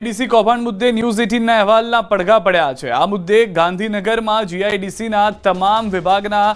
GIDC કૌભાંડ મુદ્દે news 18ના અહેવાલના પડઘા પડ્યા છે। આ મુદ્દે ગાંધીનગરમાં જીઆઈડીસીના તમામ વિભાગના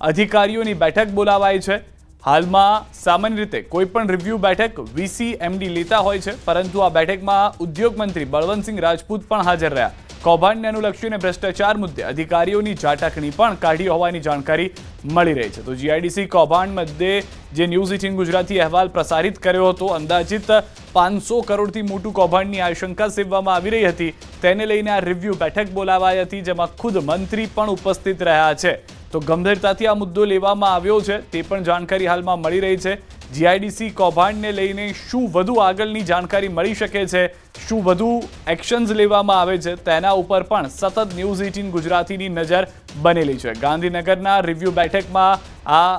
અધિકારીઓની બેઠક બોલાવાઈ છે। હાલમાં સામાન્ય રીતે કોઈપણ રિવ્યુ બેઠક વીસી એમડી લેતા હોય છે, પરંતુ આ બેઠકમાં ઉદ્યોગ મંત્રી બળવંતસિંહ રાજપૂત પણ હાજર રહ્યા। કૌભાંડને અનુલક્ષીને ભ્રષ્ટાચાર મુદ્દે અધિકારીઓની ઝાટકણી પણ કાઢી હોવાની જાણકારી મળી રહી છે। તો જીઆઈડીસી કૌભાંડ મુદ્દે જે ન્યૂઝ 18 ગુજરાતી અહેવાલ પ્રસારિત કર્યો હતો, અંદાજિત 500 કરોડથી મોટું કૌભાંડની આશંકા સેવવામાં આવી રહી હતી। તેને લઈને આ રિવ્યુ બેઠક બોલાવાઈ હતી, જેમાં ખુદ મંત્રી પણ ઉપસ્થિત રહ્યા છે। તો ગંભીરતાથી આ મુદ્દો લેવામાં આવ્યો છે તે પણ જાણકારી હાલમાં મળી રહી છે। જીઆઈડીસી કૌભાંડને લઈને શું વધુ આગળની જાણકારી મળી શકે છે, શું વધુ એક્શન્સ લેવામાં આવે છે, તેના ઉપર પણ સતત ન્યૂઝ 18 ગુજરાતીની નજર બનેલી છે। ગાંધીનગરના રિવ્યુ બેઠકમાં આ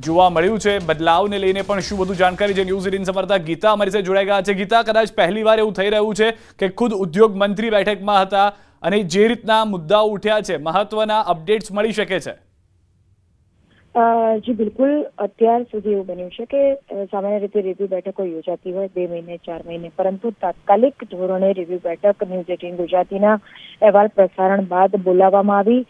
જોવા મળ્યું છે। બદલાવને લઈને પણ શું વધુ જાણકારી જે ન્યૂઝ 18 સંવાદદાતા ગીતા અમારી સાથે જોડાઈ ગયા છે। ગીતા, કદાચ પહેલીવાર એવું થઈ રહ્યું છે કે ખુદ ઉદ્યોગ મંત્રી બેઠકમાં હતા અને જે રીતના મુદ્દાઓ ઉઠ્યા છે, મહત્વના અપડેટ્સ મળી શકે છે। જી બિલકુલ, અત્યાર સુધી એવું બન્યું છે કે સામાન્ય રીતે રિવ્યુ બેઠકો યોજાતી હોય 2 મહિને 4 મહિને, પરંતુ તાત્કાલિક ધોરણે રિવ્યુ બેઠક ન્યૂઝ 18 ગુજરાતીના અહેવાલ પ્રસારણ બાદ બોલાવવામાં આવી।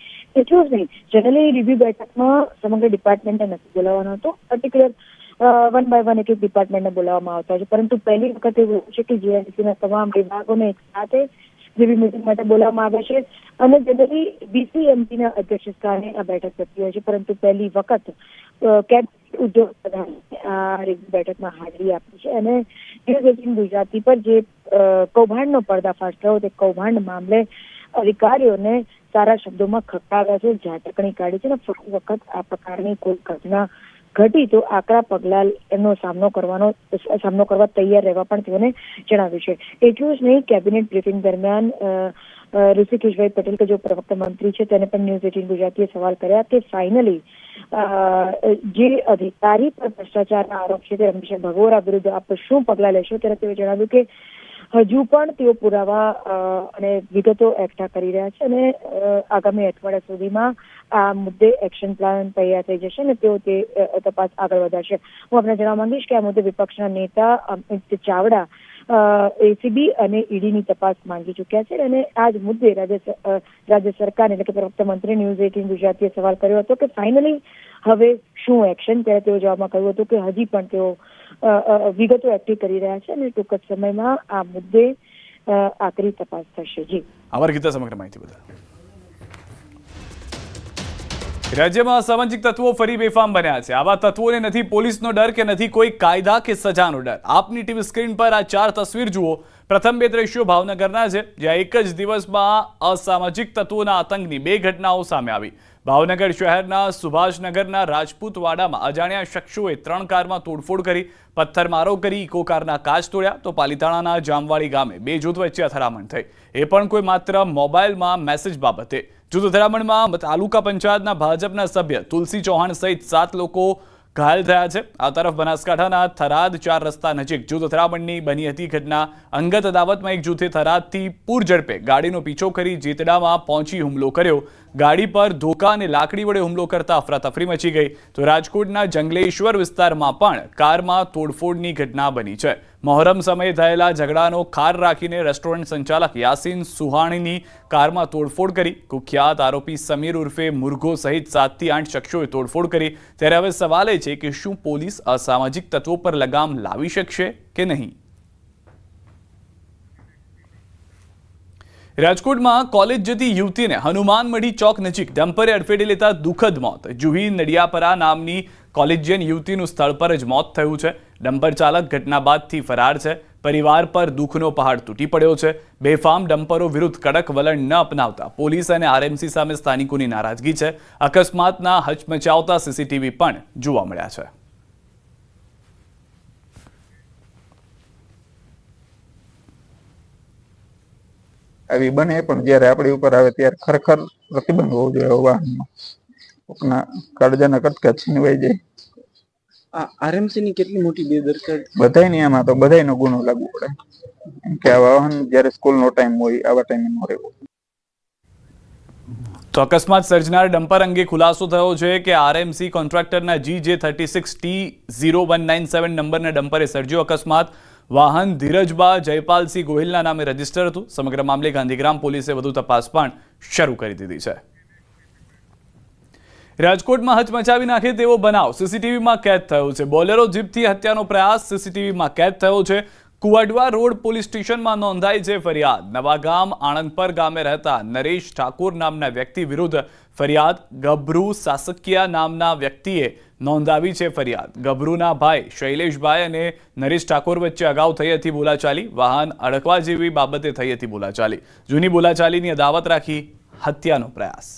એટલું જ નહીં, જનરલી રિવ્યુ બેઠકમાં સમગ્ર ડિપાર્ટમેન્ટને નથી બોલાવવાનો હતો, પર્ટિક્યુલર 1 બાય 1 એક ડિપાર્ટમેન્ટને બોલાવવામાં આવતા છે, પરંતુ પહેલી વખત એવું છે કે જીઆઈડીસીના તમામ વિભાગોને એક સાથે રિવ્યુ મિટિંગ માટે બોલાવવામાં આવે છે અને જનરલી બીસીએમસીના અધ્યક્ષ સ્થાને આ બેઠક થતી હોય છે, પરંતુ પહેલી વખત કેબિનેટ ઉદ્યોગ પ્રધાને આ રિવ્યુ બેઠકમાં હાજરી આપી છે અને ન્યૂઝ 18 ગુજરાતી પર જે કૌભાંડનો પર્દાફાશ થયો તે કૌભાંડ મામલે અધિકારીઓને સારા શબ્દોમાં ખખડાવ્યા છે, ઝાટકણી કાઢી છે અને ફરી વખત આ પ્રકારની કોઈ ઘટના ઘટી તો આકરા પગલાં એમનો સામનો કરવા તૈયાર રહેવા પણ તેઓને જણાવ્યું છે। એટલું જ નહીં, કેબિનેટ બ્રીફિંગ દરમિયાન ઋષિકેશભાઈ પટેલ કે જો પ્રવક્તા મંત્રી છે તેને પણ ન્યૂઝ 18 ગુજરાતીએ સવાલ કર્યા કે ફાઇનલી જે અધિકારી પર ભ્રષ્ટાચારના આરોપ છે તે રમેશ ભગોરા વિરુદ્ધ આપ શું પગલાં લેશો, ત્યારે તેઓએ જણાવ્યું કે હજુ પણ તેઓ પુરાવા અને વિગતો એકઠા કરી રહ્યા છે અને આગામી અઠવાડિયા સુધીમાં આ મુદ્દે એક્શન પ્લાન તૈયાર થઈ જશે અને તેઓ તે તપાસ આગળ વધારશે। હું આપને જણાવવા માંગીશ કે આ મુદ્દે વિપક્ષના નેતા અમિત ચાવડા એસીબી અને ઈડીની તપાસ માંગી ચૂક્યા છે અને આ જ મુદ્દે રાજ્ય સરકાર એટલે કે પ્રવક્તા મંત્રી ન્યૂઝ 18 ગુજરાતીએ સવાલ કર્યો હતો કે ફાઇનલી હવે શું એક્શન, ત્યારે તેઓ જવાબમાં કહ્યું હતું કે હજી પણ તેઓ વિગતો એકઠી કરી રહ્યા છે અને ટૂંક જ સમયમાં આ મુદ્દે આકરી તપાસ થશે। જી આભાર ગીતા, સમગ્ર માહિતી બદલ। રાજ્યમાં અસામાજિક તત્વો ફરી બેફામ બન્યા છે। આવા તત્વોને નથી પોલીસનો ડર કે નથી કોઈ કાયદા કે સજાનો ડર। આપની ટીવી સ્ક્રીન પર આ 4 તસવીર જુઓ। પ્રથમ 2 દ્રશ્યો ભાવનગરના છે, જ્યાં એક જ દિવસમાં અસામાજિક તત્વોના આતંકની 2 ઘટનાઓ સામે આવી। ભાવનગર શહેરના સુભાષનગરના રાજપૂતવાડામાં અજાણ્યા શખ્સોએ 3 કારમાં તોડફોડ કરી, પથ્થરમારો કરી ઇકો કારના કાચ તોડ્યા। તો પાલીતાણાના જામવાડી ગામે 2 જૂથ વચ્ચે અથડામણ થઈ, એ પણ કોઈ માત્ર મોબાઈલમાં મેસેજ બાબતે। જૂથ અથડામણમાં તાલુકા પંચાયતના ભાજપના સભ્ય તુલસી ચૌહાણ સહિત 7 લોકો ઘાયલ થયા છે। આ તરફ બનાસકાંઠાના થરાદ 4 રસ્તા નજીક જૂથ અથડામણની બની હતી ઘટના। અંગત અદાવતમાં એક જૂથે થરાદથી પૂર ઝડપે ગાડીનો પીછો કરી જેતડામાં પહોંચી હુમલો કર્યો। ગાડી પર ધોકા અને લાકડી વડે હુમલો કરતા અફરાતફરી મચી ગઈ। તો રાજકોટના જંગલેશ્વર વિસ્તારમાં પણ કારમાં તોડફોડની ઘટના બની છે। મહોરમ સમયે થયેલા ઝઘડાનો ખાર રાખીને રેસ્ટોરન્ટ સંચાલક યાસીન સુહાણીની કારમાં તોડફોડ કરી। કુખ્યાત આરોપી સમીર ઉર્ફે મુરઘો સહિત 7 થી 8 શખ્સોએ તોડફોડ કરી। ત્યારે હવે સવાલ એ છે કે શું પોલીસ અસામાજિક તત્વો પર લગામ લાવી શકશે કે નહીં। રાજકોટમાં કોલેજ જતી યુવતીને હનુમાનમઢી ચોક નજીક ડમ્પરે અડફેટે લેતા દુઃખદ મોત। જુહી નડિયાપરા નામની કોલેજિયન યુવતીનું સ્થળ પર જ મોત થયું છે। ડમ્પર ચાલક ઘટના બાદથી ફરાર છે। પરિવાર પર દુઃખનો પહાડ તૂટી પડ્યો છે। બેફામ ડમ્પરો વિરુદ્ધ કડક વલણ ન અપનાવતા પોલીસ અને આરએમસી સામે સ્થાનિકોની નારાજગી છે। અકસ્માતના હચમચાવતા સીસીટીવી પણ જોવા મળ્યા છે। આવી બને પણ જ્યારે આપણી ઉપર આવે ત્યારે ખરેખર પ્રતિબંધ હોવો જોઈએ। વાહનમાં કાળજાના કટકા છીનવાઈ જાય। આરએમસી ની કેટલી મોટી બેદરકારી, બધાયની આમાં તો બધાયનો ગુનો લાગુ પડે, કેમ કે આ વાહન જ્યારે સ્કૂલનો ટાઈમ હોય આવા ટાઈમે ન રહેવો। તો અકસ્માત સર્જનાર ડમ્પર અંગે ખુલાસો થયો છે કે આરએમસી કોન્ટ્રાક્ટરના GJ36T0197 નંબરના ડમ્પરે સર્જ્યો અકસ્માત। વાહન ધીરજબા જયપાલસિંહ ગોહિલના નામે રજીસ્ટર હતું. સમગ્ર મામલે ગાંધીગ્રામ પોલીસે વધુ તપાસ પણ શરૂ કરી દીધી છે. રાજકોટમાં હચમચાવી નાખે તેવો બનાવ સીસીટીવીમાં કેદ થયો છે. બોલેરો જીપથી હત્યાનો પ્રયાસ સીસીટીવીમાં કેદ થયો છે. કુવાડવા રોડ પોલીસ સ્ટેશનમાં નોંધાઈ છે ફરિયાદ. નવાગામ આણંદપર ગામે રહેતા નરેશ ઠાકોર નામના વ્યક્તિ વિરુદ્ધ ફરિયાદ. ગભરુ સાસકિયા નામના વ્યક્તિએ નોંધાવી છે ફરિયાદ. ગભરુના ભાઈ શૈલેષભાઈ અને નરેશ ઠાકોર વચ્ચે અગાઉ થઈ હતી બોલાચાલી. વાહન અડકવા જેવી બાબતે થઈ હતી બોલાચાલી. જૂની બોલાચાલીની અદાવત રાખી હત્યાનો પ્રયાસ.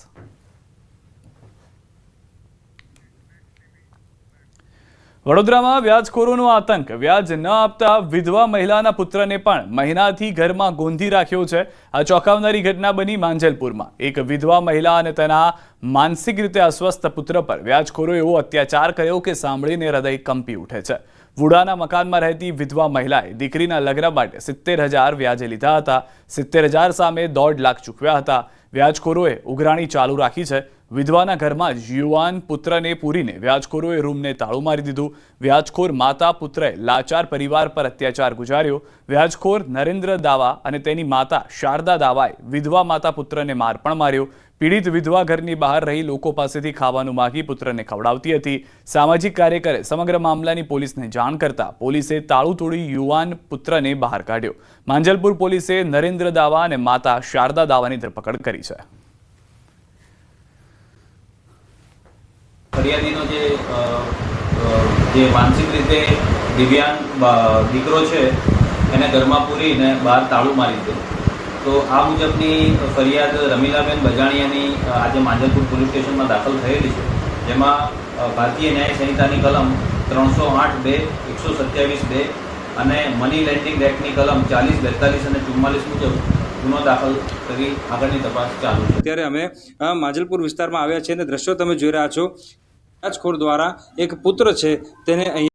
વડોદરામાં વ્યાજખોરોનો આતંક. વ્યાજ ન આપતા વિધવા મહિલાના પુત્રને પણ મહિનાથી ઘરમાં ગોંધી રાખ્યો છે. આ ચોંકાવનારી ઘટના બની માંજલપુરમાં. એક વિધવા મહિલા અને તેના માનસિક રીતે અસ્વસ્થ પુત્ર પર વ્યાજખોરો એવો અત્યાચાર કર્યો કે સાંભળીને હૃદય કંપી ઉઠે છે. વુડાના મકાનમાં રહેતી વિધવા મહિલાએ દીકરીના લગ્ન માટે 70,000 વ્યાજે લીધા હતા. 70,000 સામે 1.5 લાખ ચૂકવ્યા હતા. વ્યાજખોરોએ ઉઘરાણી ચાલુ રાખી છે. વિધવાના ઘરમાં જ યુવાન પુત્રને પૂરીને વ્યાજખોરોએ રૂમને તાળું મારી દીધું. વ્યાજખોર માતા પુત્રએ લાચાર પરિવાર પર અત્યાચાર ગુજાર્યો. વ્યાજખોર નરેન્દ્ર દાવા અને તેની માતા શારદા દાવાએ વિધવા માતા પુત્રને માર પણ માર્યો. પીડિત વિધવા ઘરની બહાર રહી લોકો પાસેથી ખાવાનું માગી પુત્રને ખવડાવતી હતી. સામાજિક કાર્યકરે સમગ્ર મામલાની પોલીસને જાણ કરતા પોલીસે તાળું તોડી યુવાન પુત્રને બહાર કાઢ્યો. માંજલપુર પોલીસે નરેન્દ્ર દાવા અને માતા શારદા દાવાની ધરપકડ કરી છે. ફરિયાદીનો જે માનસિક રીતે દિવ્યાંગ દીકરો છે એને ઘરમાં પૂરીને બહાર તાળું મારી દીધું. તો આ મુજબની ફરિયાદ રમીલાબેન બજાણિયાની આજે માંજલપુર પોલીસ સ્ટેશનમાં દાખલ થયેલી છે. જેમાં ભારતીય ન્યાય સંહિતાની કલમ 308(2), 127(2) અને મની લેન્ડિંગ એક્ટની કલમ 40, 42 અને 44 મુજબ ગુનો દાખલ કરી આગળની તપાસ ચાલુ છે. અત્યારે અમે માંજલપુર વિસ્તારમાં આવ્યા છીએ અને દ્રશ્યો તમે જોઈ રહ્યા છો. વ્યાજખોર દ્વારા એક પુત્ર છે તેને અહીં